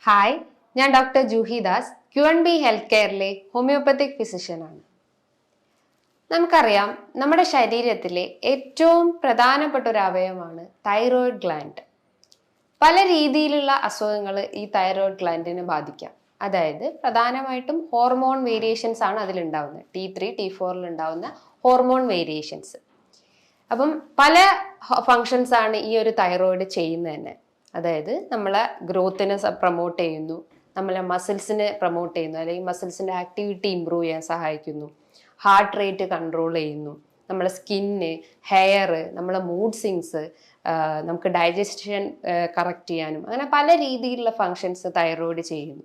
Hi, ഞാൻ doctor Juhi Das, Q&B health കെയറിലെ homeopathic ഫിസിഷ്യനാണ്. നമുക്കറിയാം, നമ്മുടെ ശരീരത്തിലെ ഏറ്റവും പ്രധാനപ്പെട്ട ഒരു അവയവമാണ് തൈറോയിഡ് ഗ്ലാൻഡ്. പല രീതിയിലുള്ള അസുഖങ്ങൾ ഈ തൈറോയിഡ് ഗ്ലാൻഡിനെ ബാധിക്കാം. അതായത് പ്രധാനമായിട്ടും ഹോർമോൺ വേരിയേഷൻസ് ആണ് അതിലുണ്ടാവുന്നത്. T3, T4 ഉണ്ടാവുന്ന ഹോർമോൺ വേരിയേഷൻസ്. അപ്പം പല ഫങ്ഷൻസ് ആണ് ഈ ഒരു തൈറോയിഡ് ചെയ്യുന്നത് തന്നെ. അതായത് നമ്മളെ ഗ്രോത്തിനെ പ്രൊമോട്ട് ചെയ്യുന്നു, നമ്മളെ മസിൽസിനെ പ്രൊമോട്ട് ചെയ്യുന്നു, അല്ലെങ്കിൽ മസിൽസിൻ്റെ ആക്ടിവിറ്റി ഇമ്പ്രൂവ് ചെയ്യാൻ സഹായിക്കുന്നു, ഹാർട്ട് റേറ്റ് കൺട്രോൾ ചെയ്യുന്നു, നമ്മളെ സ്കിന്ന്, ഹെയർ, നമ്മളെ മൂഡ് സ്വിങ്സ്, നമുക്ക് ഡൈജഷൻ കറക്റ്റ് ചെയ്യാനും അങ്ങനെ പല രീതിയിലുള്ള ഫങ്ഷൻസ് തൈറോയിഡ് ചെയ്യുന്നു.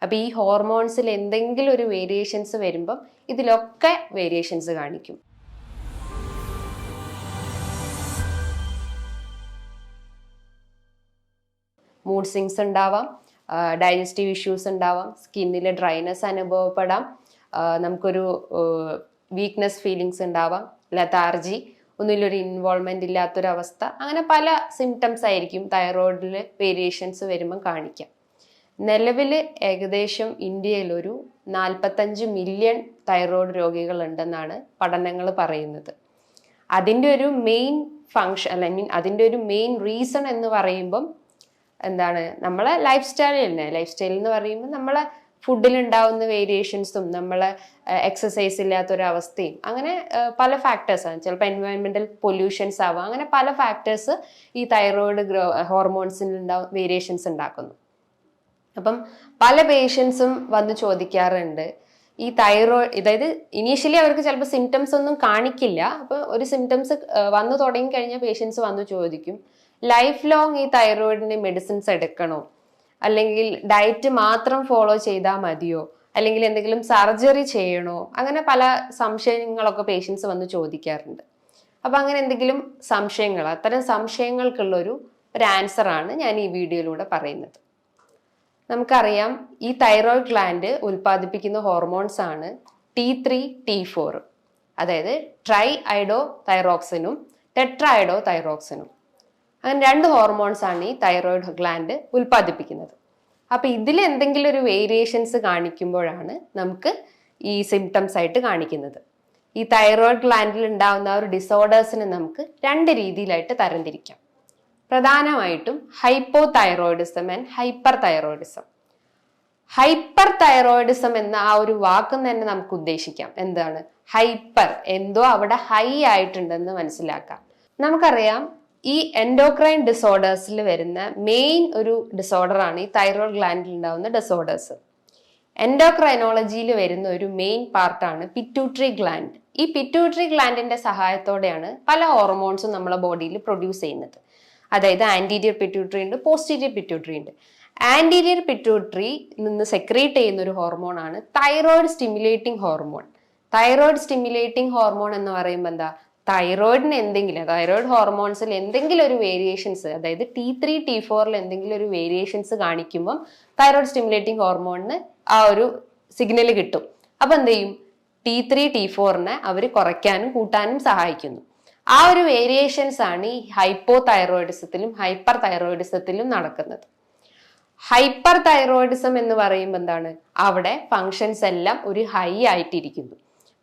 അപ്പോൾ ഈ ഹോർമോൺസിൽ എന്തെങ്കിലും ഒരു വേരിയേഷൻസ് വരുമ്പം ഇതിലൊക്കെ വേരിയേഷൻസ് കാണിക്കും. മൂഡ് സ്വിങ്സ് ഉണ്ടാവാം, ഡൈജസ്റ്റീവ് ഇഷ്യൂസ് ഉണ്ടാവാം, സ്കിന്നിൽ ഡ്രൈനെസ് അനുഭവപ്പെടാം, നമുക്കൊരു വീക്ക്നെസ് ഫീലിങ്സ് ഉണ്ടാവാം, ലതാർജി, ഒന്നിലൊരു ഇൻവോൾവ്മെന്റ് ഇല്ലാത്തൊരവസ്ഥ, അങ്ങനെ പല സിംറ്റംസ് ആയിരിക്കും തൈറോയിഡിൽ വേരിയേഷൻസ് വരുമ്പം കാണിക്കാം. നിലവിൽ ഏകദേശം ഇന്ത്യയിൽ ഒരു 45 മില്യൺ തൈറോയിഡ് രോഗികളുണ്ടെന്നാണ് പഠനങ്ങൾ പറയുന്നത്. അതിൻ്റെ ഒരു മെയിൻ ഫങ്ഷൻ അല്ലെങ്കിൽ അതിൻ്റെ ഒരു മെയിൻ റീസൺ എന്ന് പറയുമ്പം എന്താണ്, നമ്മളെ ലൈഫ് സ്റ്റൈൽ തന്നെ. ലൈഫ് സ്റ്റൈൽ എന്ന് പറയുമ്പോൾ നമ്മളെ ഫുഡിൽ ഉണ്ടാവുന്ന വേരിയേഷൻസും നമ്മളെ എക്സസൈസ് ഇല്ലാത്തൊരവസ്ഥയും അങ്ങനെ പല ഫാക്ടേഴ്സാണ്. ചിലപ്പോൾ എൻവയോൺമെന്റൽ പൊല്യൂഷൻസ് ആവാം. അങ്ങനെ പല ഫാക്ടേഴ്സ് ഈ തൈറോയിഡ് ഹോർമോൺസിൽ വേരിയേഷൻസ് ഉണ്ടാക്കുന്നു. അപ്പം പല പേഷ്യൻസും വന്ന് ചോദിക്കാറുണ്ട്, ഈ തൈറോയിഡ്, അതായത് ഇനീഷ്യലി അവർക്ക് ചിലപ്പോൾ സിംറ്റംസ് ഒന്നും കാണിക്കില്ല. അപ്പോൾ ഒരു സിംറ്റംസ് വന്നു തുടങ്ങി കഴിഞ്ഞാൽ പേഷ്യൻസ് വന്ന് ചോദിക്കും, ലൈഫ് ലോങ് ഈ തൈറോയിഡിന് മെഡിസിൻസ് എടുക്കണോ, അല്ലെങ്കിൽ ഡയറ്റ് മാത്രം ഫോളോ ചെയ്താൽ മതിയോ, അല്ലെങ്കിൽ എന്തെങ്കിലും സർജറി ചെയ്യണോ, അങ്ങനെ പല സംശയങ്ങളൊക്കെ പേഷ്യൻസ് വന്ന് ചോദിക്കാറുണ്ട്. അപ്പം അങ്ങനെ എന്തെങ്കിലും സംശയങ്ങൾ, അത്തരം സംശയങ്ങൾക്കുള്ളൊരു ആൻസറാണ് ഞാൻ ഈ വീഡിയോയിലൂടെ പറയുന്നത്. നമുക്കറിയാം, ഈ തൈറോയിഡ് ഗ്ലാൻഡ് ഉൽപ്പാദിപ്പിക്കുന്ന ഹോർമോൺസ് ആണ് T3, T4. അതായത് ട്രൈ ഐഡോ തൈറോക്സിനും ടെട്രാഐഡോ തൈറോക്സിനും. അങ്ങനെ 2 ഹോർമോൺസ് ആണ് ഈ തൈറോയിഡ് ഗ്ലാൻഡ് ഉൽപ്പാദിപ്പിക്കുന്നത്. അപ്പൊ ഇതിൽ എന്തെങ്കിലും ഒരു വേരിയേഷൻസ് കാണിക്കുമ്പോഴാണ് നമുക്ക് ഈ സിംറ്റംസ് ആയിട്ട് കാണിക്കുന്നത്. ഈ തൈറോയിഡ് ഗ്ലാൻഡിൽ ഉണ്ടാവുന്ന ഒരു ഡിസോർഡേഴ്സിനെ നമുക്ക് 2 രീതിയിലായിട്ട് തരംതിരിക്കാം. പ്രധാനമായിട്ടും hypo thyroidism and hyper thyroidism. Hyper thyroidism എന്ന ആ ഒരു വാക്കും തന്നെ നമുക്ക് ഉദ്ദേശിക്കാം. എന്താണ് ഹൈപ്പർ? എന്തോ അവിടെ ഹൈ ആയിട്ടുണ്ടെന്ന് മനസ്സിലാക്കാം. നമുക്കറിയാം, ഈ എൻഡോക്രൈൻ ഡിസോർഡേഴ്സിൽ വരുന്ന മെയിൻ ഒരു ഡിസോർഡർ ആണ് ഈ തൈറോയിഡ് ഗ്ലാൻഡിൽ ഉണ്ടാവുന്ന ഡിസോർഡേഴ്സ്. എൻഡോക്രൈനോളജിയിൽ വരുന്ന ഒരു മെയിൻ പാർട്ടാണ് പിറ്റ്യൂട്ടറി ഗ്ലാൻഡ്. ഈ പിറ്റ്യൂട്ടറി ഗ്ലാൻഡിന്റെ സഹായത്തോടെയാണ് പല ഹോർമോൺസും നമ്മളെ ബോഡിയിൽ പ്രൊഡ്യൂസ് ചെയ്യുന്നത്. അതായത് ആന്റീരിയർ പിറ്റ്യൂട്ടറി ഉണ്ട്, പോസ്റ്റീരിയർ പിറ്റ്യൂട്ടറി ഉണ്ട്. ആന്റീരിയർ പിറ്റ്യൂട്ടറി നിന്ന് സെക്രീറ്റ് ചെയ്യുന്ന ഒരു ഹോർമോൺ ആണ് thyroid stimulating hormone. Thyroid stimulating hormone എന്ന് പറയുമ്പോൾ എന്താ, തൈറോയിഡിന് എന്തെങ്കിലും, തൈറോയിഡ് ഹോർമോൺസിൽ എന്തെങ്കിലും ഒരു വേരിയേഷൻസ്, അതായത് T3, T4 എന്തെങ്കിലും ഒരു വേരിയേഷൻസ് കാണിക്കുമ്പം തൈറോയിഡ് സ്റ്റിമുലേറ്റിംഗ് ഹോർമോണിന് ആ ഒരു സിഗ്നൽ കിട്ടും. അപ്പൊ എന്ത് ചെയ്യും, T3, T4 അവർ കുറയ്ക്കാനും കൂട്ടാനും സഹായിക്കുന്നു. ആ ഒരു വേരിയേഷൻസ് ആണ് ഈ ഹൈപ്പോ തൈറോയിഡിസത്തിലും ഹൈപ്പർ തൈറോയിഡിസത്തിലും നടക്കുന്നത്. ഹൈപ്പർ തൈറോയിഡിസം എന്ന് പറയുമ്പോൾ എന്താണ്, അവിടെ ഫങ്ഷൻസ് എല്ലാം ഒരു ഹൈ ആയിട്ടിരിക്കുന്നു.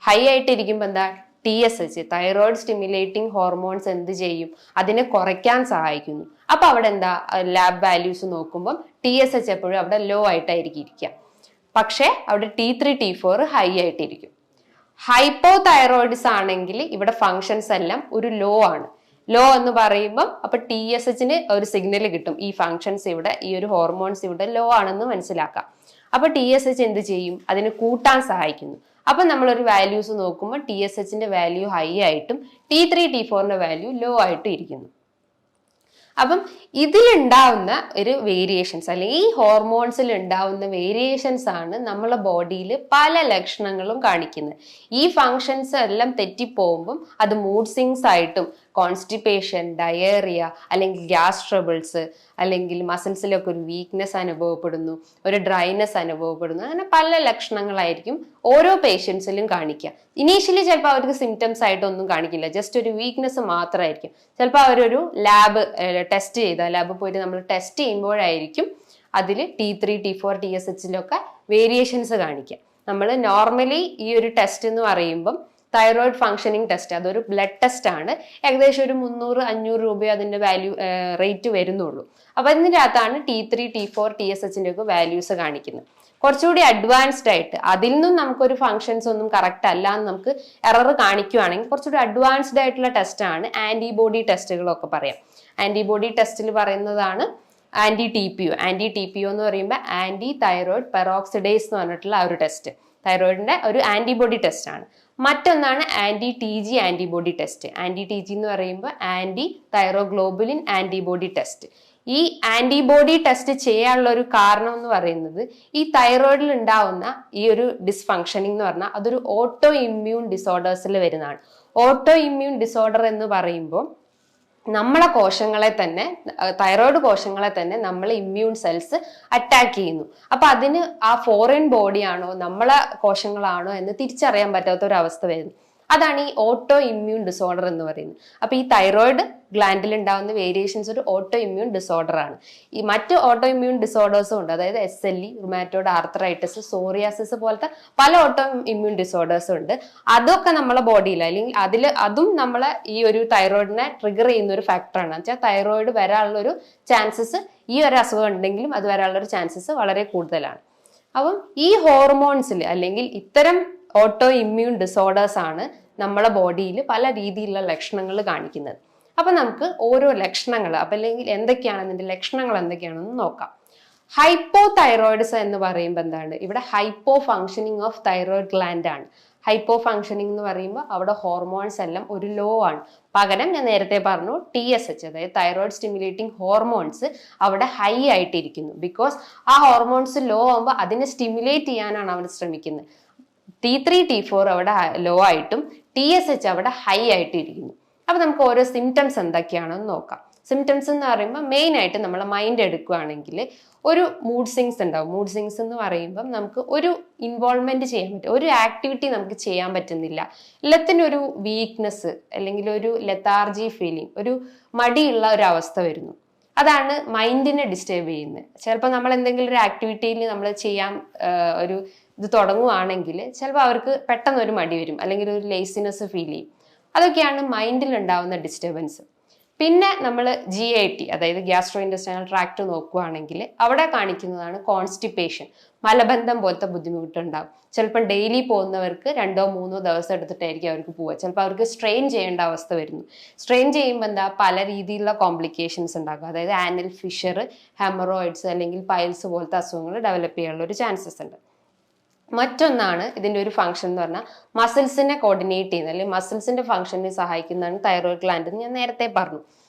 ഹൈ ആയിട്ടിരിക്കുമ്പോൾ എന്താ, TSH തൈറോയിഡ് സ്റ്റിമുലേറ്റിംഗ് ഹോർമോൺസ് എന്ത് ചെയ്യും, അതിനെ കുറയ്ക്കാൻ സഹായിക്കുന്നു. അപ്പൊ അവിടെ എന്താ, ലാബ് വാല്യൂസ് നോക്കുമ്പോൾ TSH എപ്പോഴും അവിടെ ലോ ആയിട്ടായിരിക്കും ഇരിക്കുക. പക്ഷെ അവിടെ T3, T4 ഹൈ ആയിട്ടിരിക്കും. ഹൈപ്പോ തൈറോയിഡിസം ആണെങ്കിൽ ഇവിടെ ഫങ്ഷൻസ് എല്ലാം ഒരു ലോ ആണ്. ലോ എന്ന് പറയുമ്പോൾ അപ്പൊ TSHന് ഒരു സിഗ്നൽ കിട്ടും, ഈ ഫങ്ഷൻസ് ഇവിടെ, ഈ ഒരു ഹോർമോൺസ് ഇവിടെ ലോ ആണെന്ന് മനസ്സിലാക്കാം. അപ്പൊ TSH എന്ത് ചെയ്യും, അതിന് കൂട്ടാൻ സഹായിക്കുന്നു. അപ്പൊ നമ്മളൊരു വാല്യൂസ് നോക്കുമ്പോൾ TSHന്റെ വാല്യൂ ഹൈ ആയിട്ടും T3, T4 വാല്യൂ ലോ ആയിട്ടും ഇരിക്കുന്നു. അപ്പം ഇതിലുണ്ടാവുന്ന ഒരു വേരിയേഷൻസ്, അല്ലെങ്കിൽ ഈ ഹോർമോൺസിൽ ഉണ്ടാവുന്ന വേരിയേഷൻസ് ആണ് നമ്മളെ ബോഡിയിൽ പല ലക്ഷണങ്ങളും കാണിക്കുന്നത്. ഈ ഫങ്ഷൻസ് എല്ലാം തെറ്റിപ്പോകുമ്പം അത് മൂഡ് സ്വിങ്സ് ആയിട്ടും, കോൺസ്റ്റിപ്പേഷൻ, ഡയേറിയ, അല്ലെങ്കിൽ ഗ്യാസ് ട്രബിൾസ്, അല്ലെങ്കിൽ മസിൽസിലൊക്കെ ഒരു വീക്ക്നെസ് അനുഭവപ്പെടുന്നു, ഒരു ഡ്രൈനെസ് അനുഭവപ്പെടുന്നു, അങ്ങനെ പല ലക്ഷണങ്ങളായിരിക്കും ഓരോ പേഷ്യൻസിലും കാണിക്കുക. ഇനീഷ്യലി ചിലപ്പോൾ അവർക്ക് സിംറ്റംസ് ആയിട്ടൊന്നും കാണിക്കില്ല, ജസ്റ്റ് ഒരു വീക്ക്നെസ് മാത്രമായിരിക്കും. ചിലപ്പോൾ അവരൊരു ലാബ് ടെസ്റ്റ് ചെയ്താൽ, ലാബിൽ പോയിട്ട് നമ്മൾ ടെസ്റ്റ് ചെയ്യുമ്പോഴായിരിക്കും അതിൽ T3, T4, TSHലൊക്കെ വേരിയേഷൻസ് കാണിക്കാം. നമ്മൾ നോർമലി ഈ ഒരു ടെസ്റ്റ് എന്ന് പറയുമ്പം തൈറോയിഡ് ഫംഗ്ഷനിങ് ടെസ്റ്റ്, അതൊരു ബ്ലഡ് ടെസ്റ്റ് ആണ്. ഏകദേശം ഒരു 300-500 രൂപ അതിന്റെ റേറ്റ് വരുന്നുള്ളൂ. അപ്പൊ അതിൻ്റെ അകത്താണ് T3, T4, TSHന്റെ ഒക്കെ വാല്യൂസ് കാണിക്കുന്നത്. കുറച്ചുകൂടി അഡ്വാൻസ്ഡ് ആയിട്ട് അതിൽ നിന്നും നമുക്കൊരു ഫംഗ്ഷൻസ് ഒന്നും കറക്റ്റ് അല്ല എന്ന് നമുക്ക് എറർ കാണിക്കുകയാണെങ്കിൽ കുറച്ചുകൂടി അഡ്വാൻസ്ഡ് ആയിട്ടുള്ള ടെസ്റ്റ് ആണ് ആന്റിബോഡി ടെസ്റ്റുകളൊക്കെ പറയാം. ആന്റിബോഡി ടെസ്റ്റിൽ പറയുന്നതാണ് ആന്റി-TPO. ആന്റി-TPO എന്ന് പറയുമ്പോൾ ആന്റി തൈറോയിഡ് പെറോക്സിഡേസ് എന്ന് പറഞ്ഞിട്ടുള്ള ആ ഒരു ടെസ്റ്റ്, തൈറോയിഡിന്റെ ഒരു ആന്റിബോഡി ടെസ്റ്റ് ആണ്. മറ്റൊന്നാണ് ആന്റി-TG ആന്റിബോഡി ടെസ്റ്റ്. ആന്റി-TG എന്ന് പറയുമ്പോൾ ആന്റി തൈറോഗ്ലോബുലിൻ ആന്റിബോഡി ടെസ്റ്റ്. ഈ ആന്റിബോഡി ടെസ്റ്റ് ചെയ്യാനുള്ള ഒരു കാരണം എന്ന് പറയുന്നത് ഈ തൈറോയിഡിൽ ഉണ്ടാവുന്ന ഈ ഒരു ഡിസ്ഫങ്ഷനിങ് എന്ന് പറഞ്ഞാൽ അതൊരു ഓട്ടോ ഇമ്മ്യൂൺ ഡിസോർഡേഴ്സിൽ വരുന്നതാണ്. ഓട്ടോ ഇമ്മ്യൂൺ ഡിസോർഡർ എന്ന് പറയുമ്പോൾ നമ്മളെ കോശങ്ങളെ തന്നെ, തൈറോയിഡ് കോശങ്ങളെ തന്നെ നമ്മളെ ഇമ്മ്യൂൺ സെൽസ് അറ്റാക്ക് ചെയ്യുന്നു. അപ്പൊ അതിന് ആ ഫോറിൻ ബോഡിയാണോ നമ്മളെ കോശങ്ങളാണോ എന്ന് തിരിച്ചറിയാൻ പറ്റാത്ത ഒരു അവസ്ഥ വരുന്നു. അതാണ് ഈ ഓട്ടോ ഇമ്മ്യൂൺ ഡിസോർഡർ എന്ന് പറയുന്നത്. അപ്പൊ ഈ തൈറോയിഡ് ഗ്ലാൻഡിൽ ഉണ്ടാകുന്ന വേരിയേഷൻസ് ഒരു ഓട്ടോ ഇമ്മ്യൂൺ ഡിസോർഡർ ആണ്. ഈ മറ്റ് ഓട്ടോ ഇമ്മ്യൂൺ ഡിസോർഡേഴ്സും ഉണ്ട്, അതായത് SLE, റുമാറ്റോയ്ഡ് ആർത്രൈറ്റിസ്, സോറിയാസിസ് പോലത്തെ പല ഓട്ടോ ഇമ്മ്യൂൺ ഡിസോർഡേഴ്സും ഉണ്ട്. അതൊക്കെ നമ്മളെ ബോഡിയിൽ അല്ലെങ്കിൽ അതും നമ്മളെ ഈ ഒരു തൈറോയിഡിനെ ട്രിഗർ ചെയ്യുന്ന ഒരു ഫാക്ടറാണ്. വെച്ചാൽ തൈറോയിഡ് വരാനുള്ള ഒരു ചാൻസസ്, ഈ ഒരു അസുഖം ഉണ്ടെങ്കിലും അത് വരാനുള്ള ഒരു ചാൻസസ് വളരെ കൂടുതലാണ്. അപ്പം ഈ ഹോർമോൺസിൽ അല്ലെങ്കിൽ ഇത്തരം ഓട്ടോ ഇമ്മ്യൂൺ ഡിസോർഡേഴ്സ് ആണ് നമ്മളെ ബോഡിയിൽ പല രീതിയിലുള്ള ലക്ഷണങ്ങൾ കാണിക്കുന്നത്. അപ്പൊ നമുക്ക് ഓരോ ലക്ഷണങ്ങൾ, അപ്പൊ അല്ലെങ്കിൽ എന്തൊക്കെയാണ് ഇതിന്റെ ലക്ഷണങ്ങൾ എന്തൊക്കെയാണെന്ന് നോക്കാം. ഹൈപ്പോ തൈറോയിഡിസം എന്ന് പറയുമ്പോൾ എന്താണ്, ഇവിടെ hypo functioning of thyroid gland ആണ്. ഹൈപ്പോ ഫങ്ഷനിങ് എന്ന് പറയുമ്പോൾ അവിടെ ഹോർമോൺസ് എല്ലാം ഒരു ലോ ആണ്. പകരം ഞാൻ നേരത്തെ പറഞ്ഞു TSH, അതായത് തൈറോയിഡ് സ്റ്റിമുലേറ്റിംഗ് ഹോർമോൺസ് അവിടെ ഹൈ ആയിട്ടിരിക്കുന്നു. ബിക്കോസ് ആ ഹോർമോൺസ് ലോ ആകുമ്പോൾ അതിനെ സ്റ്റിമുലേറ്റ് ചെയ്യാനാണ് അവർ ശ്രമിക്കുന്നത്. T3, T4 അവിടെ ലോ ആയിട്ടും TSH അവിടെ ഹൈ ആയിട്ട് ഇരിക്കുന്നു. അപ്പൊ നമുക്ക് ഓരോ സിംറ്റംസ് എന്തൊക്കെയാണെന്ന് നോക്കാം. സിംറ്റംസ് എന്ന് പറയുമ്പോൾ മെയിൻ ആയിട്ട് നമ്മളെ മൈൻഡ് എടുക്കുകയാണെങ്കിൽ ഒരു മൂഡ് സ്വിങ്സ് ഉണ്ടാവും. മൂഡ് സ്വിങ്സ് എന്ന് പറയുമ്പം നമുക്ക് ഒരു ഇൻവോൾവ്മെന്റ് ചെയ്യാൻ പറ്റും, ഒരു ആക്ടിവിറ്റി നമുക്ക് ചെയ്യാൻ പറ്റുന്നില്ല, എല്ലാത്തിനും ഒരു വീക്ക്നെസ് അല്ലെങ്കിൽ ഒരു ലെത്താർജി ഫീലിംഗ്, ഒരു മടിയുള്ള ഒരു അവസ്ഥ വരുന്നു. അതാണ് മൈൻഡിനെ ഡിസ്റ്റർബ് ചെയ്യുന്നത്. ചിലപ്പോൾ നമ്മൾ എന്തെങ്കിലും ഒരു ആക്ടിവിറ്റിയിൽ നമ്മൾ ചെയ്യാൻ ഒരു ഇത് തുടങ്ങുവാണെങ്കിൽ ചിലപ്പോൾ അവർക്ക് പെട്ടെന്ന് ഒരു മടി വരും, അല്ലെങ്കിൽ ഒരു ലേസിനെസ് ഫീൽ ചെയ്യും. അതൊക്കെയാണ് മൈൻഡിൽ ഉണ്ടാവുന്ന ഡിസ്റ്റർബൻസ്. പിന്നെ നമ്മൾ GIT, അതായത് ഗ്യാസ്ട്രോ ഇൻറ്റെസ്റ്റൈനൽ ട്രാക്ട് നോക്കുകയാണെങ്കിൽ അവിടെ കാണിക്കുന്നതാണ് കോൺസ്റ്റിപ്പേഷൻ, മലബന്ധം പോലത്തെ ബുദ്ധിമുട്ടുണ്ടാവും. ചിലപ്പോൾ ഡെയിലി പോകുന്നവർക്ക് 2-3 ദിവസം എടുത്തിട്ടായിരിക്കും അവർക്ക് പോവുക. ചിലപ്പോൾ അവർക്ക് സ്ട്രെയിൻ ചെയ്യേണ്ട അവസ്ഥ വരുന്നു. സ്ട്രെയിൻ ചെയ്യുമ്പോൾ എന്താ പല രീതിയിലുള്ള കോംപ്ലിക്കേഷൻസ് ഉണ്ടാകും. അതായത് ആനൽ ഫിഷർ, ഹെമറോയിഡ്സ് അല്ലെങ്കിൽ പൈൽസ് പോലത്തെ അസുഖങ്ങൾ ഡെവലപ്പ് ചെയ്യാനുള്ള ഒരു ചാൻസസ് ഉണ്ട്. മറ്റൊന്നാണ് ഇതിന്റെ ഒരു ഫംഗ്ഷൻ എന്ന് പറഞ്ഞാൽ മസിൽസിനെ കോർഡിനേറ്റ് ചെയ്യുന്നത്, അല്ലെങ്കിൽ മസിൽസിന്റെ ഫംഗ്ഷനെ സഹായിക്കുന്നതാണ് തൈറോയിഡ് ഗ്ലാൻഡ് എന്ന് ഞാൻ നേരത്തെ പറഞ്ഞു.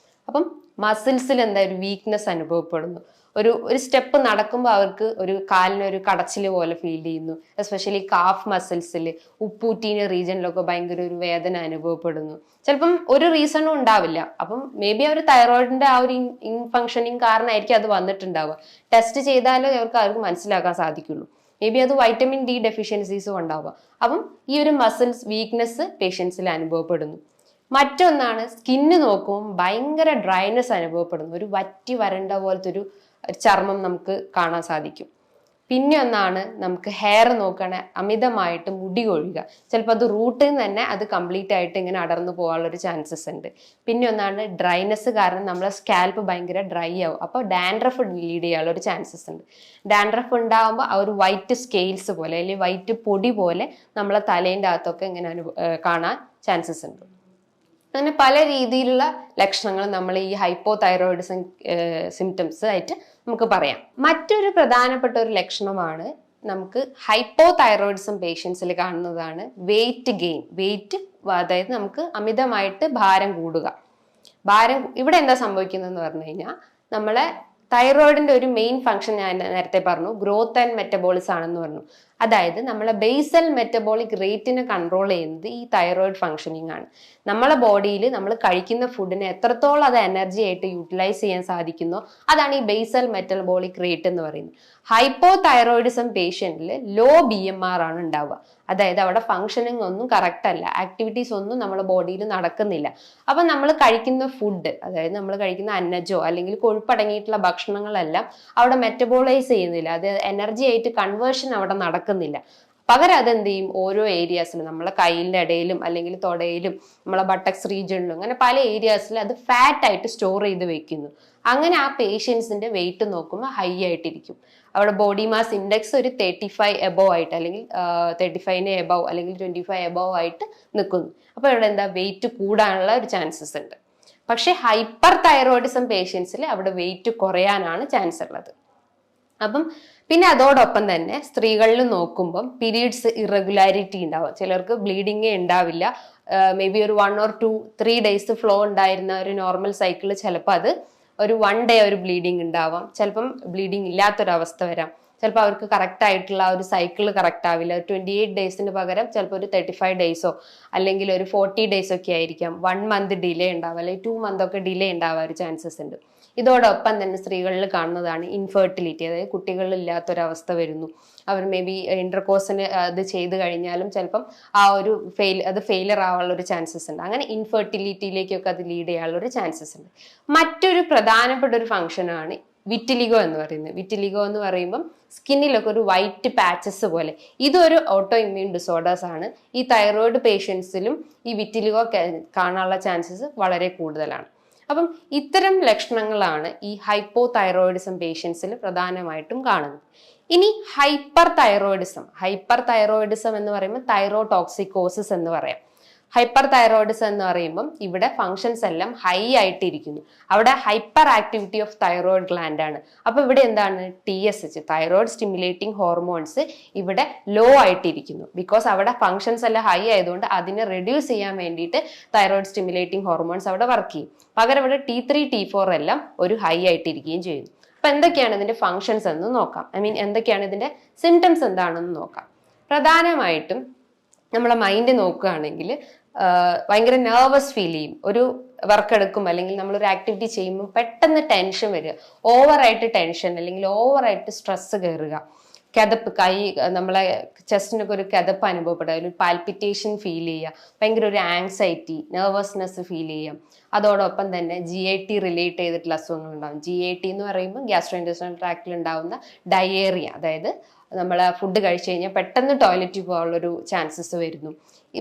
അപ്പം മസിൽസിൽ എന്താ ഒരു വീക്ക്നെസ് അനുഭവപ്പെടുന്നു. ഒരു സ്റ്റെപ്പ് നടക്കുമ്പോൾ അവർക്ക് ഒരു കാലിനൊരു കടച്ചിൽ പോലെ ഫീൽ ചെയ്യുന്നു. എസ്പെഷ്യലി കാഫ് മസിൽസിൽ, ഉപ്പൂറ്റീന റീജിയനിലൊക്കെ ഭയങ്കര ഒരു വേദന അനുഭവപ്പെടുന്നു. ചിലപ്പം ഒരു റീസണും ഉണ്ടാവില്ല. അപ്പം മേ ബി അവർ തൈറോയിഡിന്റെ ആ ഒരു ഇൻഫങ്ഷനിങ് കാരണമായിരിക്കും അത് വന്നിട്ടുണ്ടാവുക. ടെസ്റ്റ് ചെയ്താലേ അവർക്ക് മനസ്സിലാക്കാൻ സാധിക്കുള്ളൂ. മേ ബി അത് വൈറ്റമിൻ D ഡെഫിഷ്യൻസീസും ഉണ്ടാവുക. അപ്പം ഈ ഒരു മസിൽസ് വീക്ക്നെസ് പേഷ്യൻസിൽ അനുഭവപ്പെടുന്നു. മറ്റൊന്നാണ് സ്കിന്ന് നോക്കുമ്പോൾ ഭയങ്കര ഡ്രൈനെസ് അനുഭവപ്പെടുന്നു. ഒരു വറ്റി വരണ്ട പോലത്തെ ഒരു ചർമ്മം നമുക്ക് കാണാൻ സാധിക്കും. പിന്നെ ഒന്നാണ് നമുക്ക് ഹെയർ നോക്കുകയാണെങ്കിൽ അമിതമായിട്ട് മുടി കൊഴിയുക. ചിലപ്പോൾ അത് റൂട്ടിൽ നിന്ന് തന്നെ അത് കംപ്ലീറ്റ് ആയിട്ട് ഇങ്ങനെ അടർന്നു പോകാനുള്ള ഒരു ചാൻസസ് ഉണ്ട്. പിന്നെ ഒന്നാണ് ഡ്രൈനെസ് കാരണം നമ്മളെ സ്കാൽപ്പ് ഭയങ്കര ഡ്രൈ ആവും. അപ്പോൾ ഡാൻഡ്രഫ് ലീഡ് ചെയ്യാനുള്ള ഒരു ചാൻസസ് ഉണ്ട്. ഡാൻഡ്രഫ് ഉണ്ടാകുമ്പോൾ ആ ഒരു വൈറ്റ് സ്കെയിൽസ് പോലെ അല്ലെങ്കിൽ വൈറ്റ് പൊടി പോലെ നമ്മളെ തലേൻ്റെ അകത്തൊക്കെ ഇങ്ങനെ കാണാൻ ചാൻസസ് ഉണ്ട്. അങ്ങനെ പല രീതിയിലുള്ള ലക്ഷണങ്ങൾ നമ്മൾ ഈ ഹൈപ്പോ തൈറോയിഡിസം സിംറ്റംസ് ആയിട്ട് നമുക്ക് പറയാം. മറ്റൊരു പ്രധാനപ്പെട്ട ഒരു ലക്ഷണമാണ് നമുക്ക് ഹൈപ്പോ തൈറോയിഡിസം പേഷ്യൻസിൽ കാണുന്നതാണ് വെയിറ്റ് ഗെയിൻ. വെയിറ്റ്, അതായത് നമുക്ക് അമിതമായിട്ട് ഭാരം കൂടുക. ഇവിടെ എന്താ സംഭവിക്കുന്നതെന്ന് പറഞ്ഞു കഴിഞ്ഞാൽ നമ്മളെ തൈറോയിഡിന്റെ ഒരു മെയിൻ ഫംഗ്ഷൻ ഞാൻ നേരത്തെ പറഞ്ഞു ഗ്രോത്ത് ആൻഡ് മെറ്റബോളിസം ആണെന്ന് പറഞ്ഞു. അതായത് നമ്മളെ ബേസൽ മെറ്റബോളിക് റേറ്റിനെ കൺട്രോൾ ചെയ്യുന്നത് ഈ തൈറോയിഡ് ഫംഗ്ഷനിങ് ആണ്. നമ്മളെ ബോഡിയിൽ നമ്മൾ കഴിക്കുന്ന ഫുഡിനെ എത്രത്തോളം അത് എനർജി ആയിട്ട് യൂട്ടിലൈസ് ചെയ്യാൻ സാധിക്കുന്നോ അതാണ് ഈ ബേസൽ മെറ്റബോളിക് റേറ്റ് എന്ന് പറയുന്നത്. ഹൈപ്പോ തൈറോയിഡിസം പേഷ്യന്റിൽ ലോ BMR ആണ് ഉണ്ടാവുക. അതായത് അവിടെ ഫംഗ്ഷനിങ് ഒന്നും കറക്റ്റ് അല്ല, ആക്ടിവിറ്റീസ് ഒന്നും നമ്മുടെ ബോഡിയിൽ നടക്കുന്നില്ല. അപ്പൊ നമ്മൾ കഴിക്കുന്ന ഫുഡ്, അതായത് നമ്മൾ കഴിക്കുന്ന അന്നജോ അല്ലെങ്കിൽ കൊഴുപ്പടങ്ങിയിട്ടുള്ള ഭക്ഷണങ്ങളെല്ലാം അവിടെ മെറ്റബോളൈസ് ചെയ്യുന്നില്ല, അത് എനർജി ആയിട്ട് കൺവേർഷൻ അവിടെ നടക്കുന്നില്ല. പകരം അതെന്ത് ചെയ്യും, ഓരോ ഏരിയാസിലും നമ്മളെ കയ്യിൻ്റെ ഇടയിലും അല്ലെങ്കിൽ തൊടയിലും നമ്മളെ ബട്ടക്സ് റീജിയണിലും അങ്ങനെ പല ഏരിയാസിലും അത് ഫാറ്റ് ആയിട്ട് സ്റ്റോർ ചെയ്ത് വെക്കുന്നു. അങ്ങനെ ആ പേഷ്യൻസിന്റെ വെയിറ്റ് നോക്കുമ്പോൾ ഹൈ ആയിട്ടിരിക്കും. അവിടെ ബോഡി മാസ് ഇൻഡെക്സ് ഒരു 35 എബോവ് ആയിട്ട് അല്ലെങ്കിൽ 35 എബോവ് അല്ലെങ്കിൽ 25 എബോവ് ആയിട്ട് നിൽക്കുന്നു. അപ്പൊ ഇവിടെ എന്താ, വെയിറ്റ് കൂടാനുള്ള ഒരു ചാൻസസ് ഉണ്ട്. പക്ഷെ ഹൈപ്പർ തൈറോയിഡിസം പേഷ്യൻസിൽ അവിടെ വെയിറ്റ് കുറയാനാണ് ചാൻസ് ഉള്ളത്. അപ്പം പിന്നെ അതോടൊപ്പം തന്നെ സ്ത്രീകളിൽ നോക്കുമ്പം പീരീഡ്സ് ഇറഗുലാരിറ്റി ഉണ്ടാവും. ചിലർക്ക് ബ്ലീഡിങ്ങേ ഉണ്ടാവില്ല, മേ ബി ഒരു 1 or 2 3 ഡേയ്സ് ഫ്ലോ ഉണ്ടായിരുന്ന ഒരു നോർമൽ സൈക്കിൾ ചിലപ്പോൾ അത് ഒരു 1 ഡേ ഒരു ബ്ലീഡിങ് ഉണ്ടാവാം, ചിലപ്പം ബ്ലീഡിങ് ഇല്ലാത്തൊരവസ്ഥ വരാം. ചിലപ്പോൾ അവർക്ക് കറക്റ്റ് ആയിട്ടുള്ള ഒരു സൈക്കിൾ കറക്റ്റ് ആവില്ല, 28 ഡേയ്സിന് പകരം ചിലപ്പോൾ ഒരു 35 ഡേയ്സോ അല്ലെങ്കിൽ ഒരു 40 ഡേയ്സ് ഒക്കെ ആയിരിക്കാം. 1 മന്ത് ഡിലേ ഉണ്ടാവും അല്ലെങ്കിൽ 2 മന്ത് ഒക്കെ ഡിലേ ഉണ്ടാവാൻ ഒരു ചാൻസസ് ഉണ്ട്. ഇതോടൊപ്പം തന്നെ സ്ത്രീകളിൽ കാണുന്നതാണ് ഇൻഫെർട്ടിലിറ്റി, അതായത് കുട്ടികളില്ലാത്തൊരവസ്ഥ വരുന്നു. അവർ മേ ബി ഇന്റർകോഴ്സിന് അത് ചെയ്ത് കഴിഞ്ഞാലും ചിലപ്പം ആ ഒരു ഫെയിലർ ആവാനുള്ള ഒരു ചാൻസസ് ഉണ്ട്. അങ്ങനെ ഇൻഫെർട്ടിലിറ്റിയിലേക്കൊക്കെ അത് ലീഡ് ചെയ്യാനുള്ള ഒരു ചാൻസസ് ഉണ്ട്. മറ്റൊരു പ്രധാനപ്പെട്ട ഒരു ഫംഗ്ഷനാണ് വിറ്റിലിഗോ എന്ന് പറയുന്നത്. വിറ്റിലിഗോ എന്ന് പറയുമ്പം സ്കിന്നിലൊക്കെ ഒരു വൈറ്റ് പാച്ചസ് പോലെ, ഇതൊരു ഓട്ടോ ഇമ്മ്യൂൺ ഡിസോർഡേഴ്സ് ആണ്. ഈ തൈറോയിഡ് പേഷ്യൻസിലും ഈ വിറ്റിലിഗോ കാണാനുള്ള ചാൻസസ് വളരെ കൂടുതലാണ്. അപ്പം ഇത്തരം ലക്ഷണങ്ങളാണ് ഈ ഹൈപ്പോ തൈറോയിഡിസം പേഷ്യൻസിൽ പ്രധാനമായിട്ടും കാണുന്നത്. ഇനി ഹൈപ്പർ തൈറോയിഡിസം എന്ന് പറയുമ്പോൾ തൈറോടോക്സിക്കോസിസ് എന്ന് പറയാം. ഹൈപ്പർ തൈറോയിഡിസം എന്ന് പറയുമ്പം ഇവിടെ ഫങ്ഷൻസ് എല്ലാം ഹൈ ആയിട്ടിരിക്കുന്നു. അവിടെ hyper activity of thyroid gland ആണ്. അപ്പൊ ഇവിടെ എന്താണ്, TSH തൈറോയിഡ് സ്റ്റിമുലേറ്റിംഗ് ഹോർമോൺസ് ഇവിടെ ലോ ആയിട്ടിരിക്കുന്നു. ബിക്കോസ് അവിടെ ഫങ്ഷൻസ് എല്ലാം ഹൈ ആയതുകൊണ്ട് അതിനെ റെഡ്യൂസ് ചെയ്യാൻ വേണ്ടിയിട്ട് തൈറോയിഡ് സ്റ്റിമുലേറ്റിംഗ് ഹോർമോൺസ് അവിടെ വർക്ക് ചെയ്യും. പകരം ഇവിടെ T3 T4 എല്ലാം ഒരു ഹൈ ആയിട്ടിരിക്കുകയും ചെയ്യുന്നു. അപ്പൊ എന്തൊക്കെയാണ് ഇതിന്റെ ഫങ്ഷൻസ് എന്ന് നോക്കാം. എന്തൊക്കെയാണ് ഇതിന്റെ സിംറ്റംസ് എന്താണെന്ന് നോക്കാം. പ്രധാനമായിട്ടും നമ്മളെ മൈൻഡ് നോക്കുകയാണെങ്കിൽ ഭയങ്കര നെർവസ് ഫീൽ ചെയ്യും. ഒരു വർക്ക് എടുക്കും അല്ലെങ്കിൽ നമ്മളൊരു ആക്ടിവിറ്റി ചെയ്യുമ്പോൾ പെട്ടെന്ന് ടെൻഷൻ വരിക, ഓവറായിട്ട് ടെൻഷൻ അല്ലെങ്കിൽ ഓവറായിട്ട് സ്ട്രെസ് കയറുക, കിതപ്പ്, നമ്മളെ ചെസ്റ്റിനൊക്കെ ഒരു കിതപ്പ് അനുഭവപ്പെടുക, ഒരു പാൽപിറ്റേഷൻ ഫീൽ ചെയ്യുക, ഭയങ്കര ഒരു ആങ്സൈറ്റി, നെർവസ്നെസ് ഫീൽ ചെയ്യാം. അതോടൊപ്പം തന്നെ GIT റിലേറ്റ് ചെയ്തിട്ടുള്ള അസുഖങ്ങൾ ഉണ്ടാകും. GIT എന്ന് പറയുമ്പോൾ ഗ്യാസ്ട്രോ ഇൻറ്റെസ്റ്റിനൽ ട്രാക്റ്റിൽ ഉണ്ടാകുന്ന ഡയേറിയ, അതായത് നമ്മൾ ഫുഡ് കഴിച്ചു കഴിഞ്ഞാൽ പെട്ടെന്ന് ടോയ്ലറ്റിൽ പോകാനുള്ളൊരു ചാൻസസ് വരുന്നു.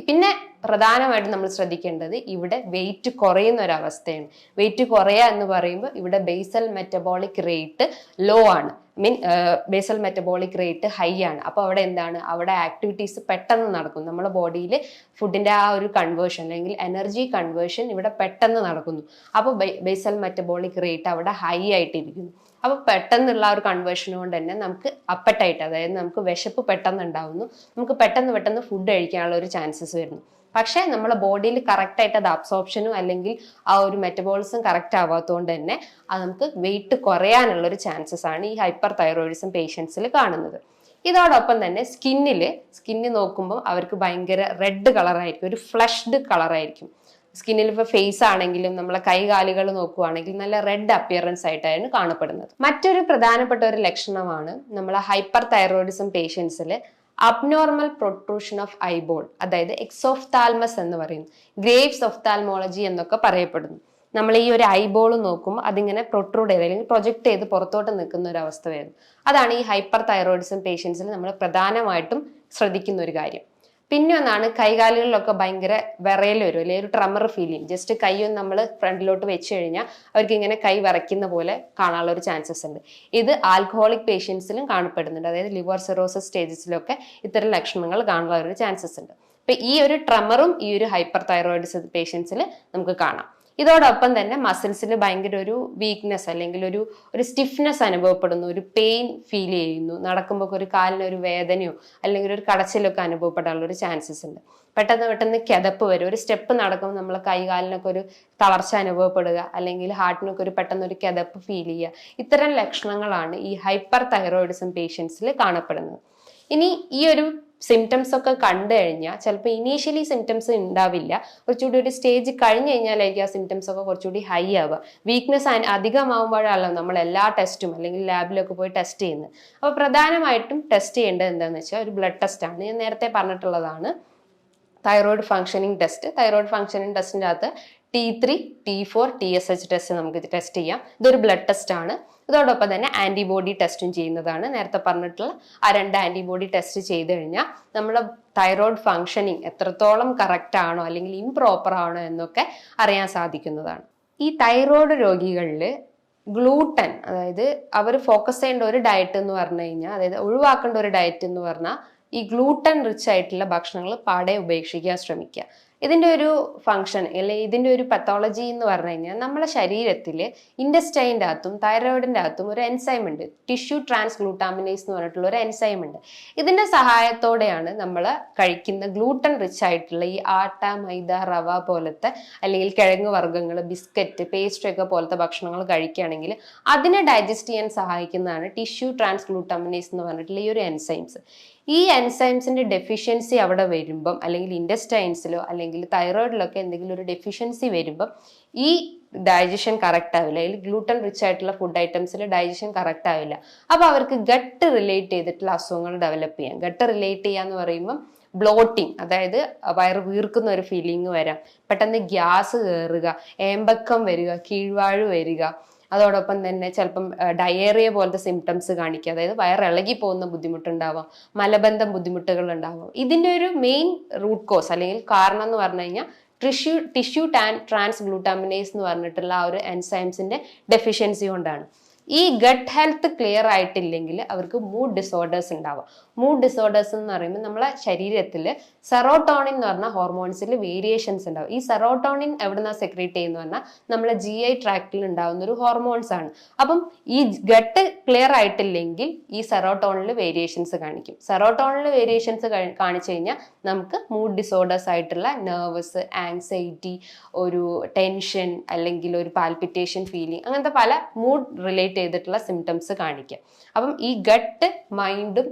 പിന്നെ പ്രധാനമായിട്ടും നമ്മൾ ശ്രദ്ധിക്കേണ്ടത് ഇവിടെ വെയിറ്റ് കുറയുന്ന ഒരവസ്ഥയാണ്. വെയിറ്റ് കുറയുക എന്ന് പറയുമ്പോൾ ഇവിടെ ബേസൽ മെറ്റബോളിക് റേറ്റ് ലോ ആണ്, ബേസൽ മെറ്റബോളിക് റേറ്റ് ഹൈ ആണ്. അപ്പോൾ അവിടെ എന്താണ്, അവിടെ ആക്ടിവിറ്റീസ് പെട്ടെന്ന് നടക്കും. നമ്മുടെ ബോഡിയിൽ ഫുഡിന്റെ ആ ഒരു കൺവേർഷൻ അല്ലെങ്കിൽ എനർജി കൺവേർഷൻ ഇവിടെ പെട്ടെന്ന് നടക്കുന്നു. അപ്പോൾ ബേസൽ മെറ്റബോളിക് റേറ്റ് അവിടെ ഹൈ ആയിട്ടിരിക്കുന്നു. അപ്പൊ പെട്ടെന്നുള്ള ഒരു കൺവേർഷൻ കൊണ്ട് തന്നെ നമുക്ക് അപ്പറ്റൈറ്റ്, അതായത് നമുക്ക് വിശപ്പ് പെട്ടെന്ന് ഉണ്ടാവുന്നു, നമുക്ക് പെട്ടെന്ന് ഫുഡ് കഴിക്കാനുള്ള ഒരു ചാൻസസ് വരുന്നു. പക്ഷെ നമ്മുടെ ബോഡിയിൽ കറക്റ്റ് ആയിട്ട് അത് അബ്സോർപ്ഷനും അല്ലെങ്കിൽ ആ ഒരു മെറ്റബോളിസം കറക്റ്റ് ആവാത്തതുകൊണ്ട് തന്നെ അത് നമുക്ക് വെയിറ്റ് കുറയാനുള്ള ഒരു ചാൻസസ് ആണ് ഈ ഹൈപ്പർ തൈറോയിഡിസം പേഷ്യൻസിൽ കാണുന്നത്. ഇതോടൊപ്പം തന്നെ സ്കിന്ന് നോക്കുമ്പോൾ അവർക്ക് ഭയങ്കര റെഡ് കളറായിരിക്കും, ഒരു ഫ്ലഷ്ഡ് കളറായിരിക്കും. സ്കിന്നിൽ ഇപ്പോൾ ഫേസ് ആണെങ്കിലും നമ്മളെ കൈകാലുകൾ നോക്കുവാണെങ്കിൽ നല്ല റെഡ് അപ്പിയറൻസ് ആയിട്ടാണ് കാണപ്പെടുന്നത്. മറ്റൊരു പ്രധാനപ്പെട്ട ഒരു ലക്ഷണമാണ് നമ്മളെ ഹൈപ്പർ തൈറോയിഡിസം പേഷ്യൻസിൽ അബ്നോർമൽ പ്രൊട്രൂഷൻ ഓഫ് ഐബോൾ, അതായത് എക്സോഫ്താൽമസ് എന്ന് പറയുന്നു, ഗ്രേവ്സ് ഒഫ്താൽമോളജി എന്നൊക്കെ പറയപ്പെടുന്നു. നമ്മൾ ഈ ഒരു ഐബോൾ നോക്കുമ്പോൾ അതിങ്ങനെ പ്രൊട്രൂഡ് ചെയ്ത് അല്ലെങ്കിൽ പ്രൊജക്ട് ചെയ്ത് പുറത്തോട്ട് നിൽക്കുന്ന ഒരു അവസ്ഥ വരുന്നു. അതാണ് ഈ ഹൈപ്പർ തൈറോയിഡിസം പേഷ്യൻസിൽ നമ്മൾ പ്രധാനമായിട്ടും ശ്രദ്ധിക്കുന്ന ഒരു കാര്യം. പിന്നെ ഒന്നാണ് കൈകാലുകളിലൊക്കെ ഭയങ്കര വിറയൽ വരും, അല്ലെങ്കിൽ ഒരു ട്രമർ ഫീൽ ചെയ്യും. ജസ്റ്റ് കൈയൊന്ന് നമ്മൾ ഫ്രണ്ടിലോട്ട് വെച്ച് കഴിഞ്ഞാൽ അവർക്ക് ഇങ്ങനെ കൈ വിറയ്ക്കുന്ന പോലെ കാണാനുള്ള ഒരു ചാൻസസ് ഉണ്ട്. ഇത് ആൽക്കഹോളിക് പേഷ്യൻസിലും കാണപ്പെടുന്നുണ്ട്, അതായത് ലിവർ സിറോസിസ് സ്റ്റേജസിലൊക്കെ ഇത്തരം ലക്ഷണങ്ങൾ കാണാനുള്ള ഒരു ചാൻസസ് ഉണ്ട്. അപ്പൊ ഈ ഒരു ട്രമറും ഈ ഒരു ഹൈപ്പർ തൈറോയിഡിസം പേഷ്യൻസിൽ നമുക്ക് കാണാം. ഇതോടൊപ്പം തന്നെ മസിൽസിൽ ഭയങ്കര ഒരു വീക്ക്നെസ് അല്ലെങ്കിൽ ഒരു സ്റ്റിഫ്നെസ് അനുഭവപ്പെടുന്നു, ഒരു പെയിൻ ഫീൽ ചെയ്യുന്നു, നടക്കുമ്പോൾ ഒരു കാലിന് ഒരു വേദനയോ അല്ലെങ്കിൽ ഒരു കടച്ചിലൊക്കെ അനുഭവപ്പെടാനുള്ള ഒരു ചാൻസസ് ഉണ്ട്. പെട്ടെന്ന് കിതപ്പ് വരും, ഒരു സ്റ്റെപ്പ് നടക്കുമ്പോൾ നമ്മൾ കൈകാലിനൊക്കെ ഒരു തളർച്ച അനുഭവപ്പെടുക അല്ലെങ്കിൽ ഹാർട്ടിനൊക്കെ ഒരു പെട്ടെന്ന് ഒരു കിതപ്പ് ഫീൽ ചെയ്യുക. ഇത്തരം ലക്ഷണങ്ങളാണ് ഈ ഹൈപ്പർ തൈറോയിഡിസം പേഷ്യൻസിൽ കാണപ്പെടുന്നത്. ഇനി ഈ ഒരു സിംറ്റംസ് ഒക്കെ കണ്ടു കഴിഞ്ഞാൽ ചിലപ്പോൾ ഇനീഷ്യലി സിംറ്റംസ് ഉണ്ടാവില്ല, കുറച്ചുകൂടി ഒരു സ്റ്റേജ് കഴിഞ്ഞ് കഴിഞ്ഞാലായിരിക്കും ആ സിംറ്റംസ് ഒക്കെ കുറച്ചുകൂടി ഹൈ ആവുക. വീക്ക്നെസ് അധികമാകുമ്പോഴാണല്ലോ നമ്മൾ എല്ലാ ടെസ്റ്റും അല്ലെങ്കിൽ ലാബിലൊക്കെ പോയി ടെസ്റ്റ് ചെയ്യുന്നത്. അപ്പോൾ പ്രധാനമായിട്ടും ടെസ്റ്റ് ചെയ്യേണ്ടത് എന്താണെന്ന് വെച്ചാൽ ഒരു ബ്ലഡ് ടെസ്റ്റ് ആണ്. ഞാൻ നേരത്തെ പറഞ്ഞിട്ടുള്ളതാണ് thyroid functioning test. Thyroid functioning ടെസ്റ്റിൻ്റെ അകത്ത് T3, T4, TSH ടെസ്റ്റ് നമുക്ക് ഇത് ടെസ്റ്റ് ചെയ്യാം. ഇതൊരു ബ്ലഡ് ടെസ്റ്റ് ആണ്. ഇതോടൊപ്പം തന്നെ ആന്റിബോഡി ടെസ്റ്റും ചെയ്യുന്നതാണ്. നേരത്തെ പറഞ്ഞിട്ടുള്ള ആ 2 ആന്റിബോഡി ടെസ്റ്റ് ചെയ്ത് കഴിഞ്ഞാൽ നമ്മളെ തൈറോയ്ഡ് ഫംഗ്ഷനിങ് എത്രത്തോളം കറക്റ്റ് ആണോ അല്ലെങ്കിൽ ഇംപ്രോപ്പർ ആണോ എന്നൊക്കെ അറിയാൻ സാധിക്കുന്നതാണ്. ഈ തൈറോയ്ഡ് രോഗികളിൽ ഗ്ലൂട്ടൻ, അതായത് അവർ ഫോക്കസ് ചെയ്യേണ്ട ഒരു ഡയറ്റ് എന്ന് പറഞ്ഞു കഴിഞ്ഞാൽ, അതായത് ഒഴിവാക്കേണ്ട ഒരു ഡയറ്റ് എന്ന് പറഞ്ഞാൽ ഈ ഗ്ലൂട്ടൻ റിച്ച് ആയിട്ടുള്ള ഭക്ഷണങ്ങൾ പാടെ ഉപേക്ഷിക്കാൻ ശ്രമിക്കുക. ഇതിൻ്റെ ഒരു ഫംഗ്ഷൻ അല്ലെങ്കിൽ ഇതിൻ്റെ ഒരു പത്തോളജി എന്ന് പറഞ്ഞു കഴിഞ്ഞാൽ നമ്മളെ ശരീരത്തിൽ ഇൻഡസ്റ്റൈൻ്റെ അകത്തും തൈറോയിഡിൻ്റെ അകത്തും ഒരു എൻസൈം ഉണ്ട്, ടിഷ്യൂ ട്രാൻസ്ഗ്ലൂട്ടാമിനേസ് എന്ന് പറഞ്ഞിട്ടുള്ള ഒരു എൻസൈം ഉണ്ട്. ഇതിൻ്റെ സഹായത്തോടെയാണ് നമ്മൾ കഴിക്കുന്ന ഗ്ലൂട്ടൻ റിച്ച് ആയിട്ടുള്ള ഈ ആട്ട, മൈദ, റവ പോലത്തെ അല്ലെങ്കിൽ കിഴങ്ങ് വർഗ്ഗങ്ങൾ, ബിസ്ക്കറ്റ്, പേസ്ട്രി ഒക്കെ പോലത്തെ ഭക്ഷണങ്ങൾ കഴിക്കുകയാണെങ്കിൽ അതിനെ ഡൈജസ്റ്റ് ചെയ്യാൻ സഹായിക്കുന്നതാണ് ടിഷ്യൂ ട്രാൻസ്ഗ്ലൂട്ടാമിനേസ് എന്ന് പറഞ്ഞിട്ടുള്ള ഈ ഒരു എൻസൈംസ്. ഈ എൻസൈംസിന്റെ ഡെഫിഷ്യൻസി അവിടെ വരുമ്പം അല്ലെങ്കിൽ ഇൻഡസ്റ്റൈൻസിലോ അല്ലെങ്കിൽ തൈറോയിഡിലൊക്കെ എന്തെങ്കിലും ഒരു ഡെഫിഷ്യൻസി വരുമ്പം ഈ ഡൈജഷൻ കറക്റ്റ് ആവില്ല, അല്ലെങ്കിൽ ഗ്ലൂട്ടൻ റിച്ച് ആയിട്ടുള്ള ഫുഡ് ഐറ്റംസിൽ ഡൈജഷൻ കറക്റ്റ് ആവില്ല. അപ്പോൾ അവർക്ക് ഗട്ട് റിലേറ്റ് ചെയ്തിട്ടുള്ള അസുഖങ്ങൾ ഡെവലപ്പ് ചെയ്യാം. ഗട്ട് റിലേറ്റ് ചെയ്യാന്ന് പറയുമ്പം ബ്ലോട്ടിങ്, അതായത് വയറ് വീർക്കുന്ന ഒരു ഫീലിംഗ് വരാം, പെട്ടെന്ന് ഗ്യാസ് കയറുക, ഏമ്പക്കം വരിക, കീഴ്വാഴ് വരിക, അതോടൊപ്പം തന്നെ ചിലപ്പം ഡയേറിയ പോലത്തെ സിംറ്റംസ് കാണിക്കുക, അതായത് വയറിളകി പോകുന്ന ബുദ്ധിമുട്ടുണ്ടാവാം, മലബന്ധം ബുദ്ധിമുട്ടുകൾ ഉണ്ടാവാം. ഇതിൻ്റെ ഒരു മെയിൻ റൂട്ട് കോസ് അല്ലെങ്കിൽ കാരണം എന്ന് പറഞ്ഞു കഴിഞ്ഞാൽ ടിഷ്യൂ ട്രാൻസ്ഗ്ലൂട്ടാമിനേസ് എന്ന് പറഞ്ഞിട്ടുള്ള ആ ഒരു എൻസൈംസിന്റെ ഡെഫിഷ്യൻസി കൊണ്ടാണ്. ഈ ഗട്ട് ഹെൽത്ത് ക്ലിയർ ആയിട്ടില്ലെങ്കിൽ അവർക്ക് മൂഡ് ഡിസോർഡേഴ്സ് ഉണ്ടാവാം. മൂഡ് ഡിസോർഡേഴ്സ് എന്ന് പറയുമ്പോൾ നമ്മളെ ശരീരത്തിൽ സെറോട്ടോണിൻ എന്ന് പറഞ്ഞ ഹോർമോൺസിൽ വേരിയേഷൻസ് ഉണ്ടാവും. ഈ സെറോട്ടോണിൻ എവിടുന്നാ സെക്രീറ്റ് ചെയ്യുന്ന പറഞ്ഞാൽ നമ്മളെ GI ട്രാക്റ്റിൽ ഉണ്ടാവുന്ന ഒരു ഹോർമോൺസ് ആണ്. അപ്പം ഈ ഗട്ട് ക്ലിയർ ആയിട്ടില്ലെങ്കിൽ ഈ സെറോട്ടോണിൽ വേരിയേഷൻസ് കാണിക്കും. സെറോട്ടോണിൽ വേരിയേഷൻസ് കാണിച്ചു കഴിഞ്ഞാൽ നമുക്ക് മൂഡ് ഡിസോർഡേഴ്സ് ആയിട്ടുള്ള നെർവസ്, ആങ്സൈറ്റി, ഒരു ടെൻഷൻ അല്ലെങ്കിൽ ഒരു പാൽപിറ്റേഷൻ ഫീലിംഗ്, അങ്ങനത്തെ പല മൂഡ് റിലേറ്റ് ചെയ്തിട്ടുള്ള സിംറ്റംസ് കാണിക്കാം. അപ്പം ഈ ഗട്ട് മൈൻഡും